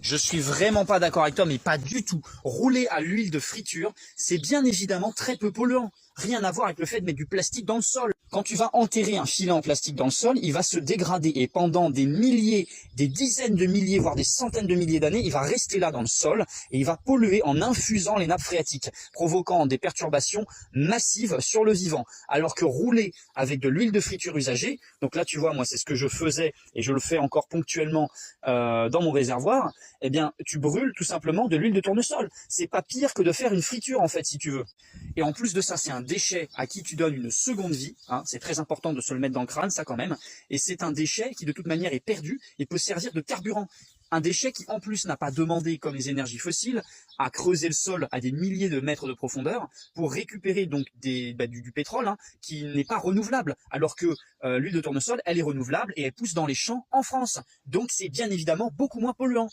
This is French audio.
Je suis vraiment pas d'accord avec toi, mais pas du tout. Rouler à l'huile de friture, c'est bien évidemment très peu polluant. Rien à voir avec le fait de mettre du plastique dans le sol. Quand tu vas enterrer un filet en plastique dans le sol, il va se dégrader et pendant des milliers, des dizaines de milliers, voire des centaines de milliers d'années, il va rester là dans le sol et il va polluer en infusant les nappes phréatiques, provoquant des perturbations massives sur le vivant. Alors que rouler avec de l'huile de friture usagée, donc là tu vois, moi c'est ce que je faisais et je le fais encore ponctuellement dans mon réservoir, eh bien tu brûles tout simplement de l'huile de tournesol. C'est pas pire que de faire une friture en fait si tu veux. Et en plus de ça, c'est un déchet à qui tu donnes une seconde vie, hein, c'est très important de se le mettre dans le crâne, ça quand même, et c'est un déchet qui de toute manière est perdu et peut servir de carburant. Un déchet qui en plus n'a pas demandé, comme les énergies fossiles, à creuser le sol à des milliers de mètres de profondeur pour récupérer donc du pétrole hein, qui n'est pas renouvelable, alors que l'huile de tournesol, elle est renouvelable et elle pousse dans les champs en France. Donc c'est bien évidemment beaucoup moins polluant.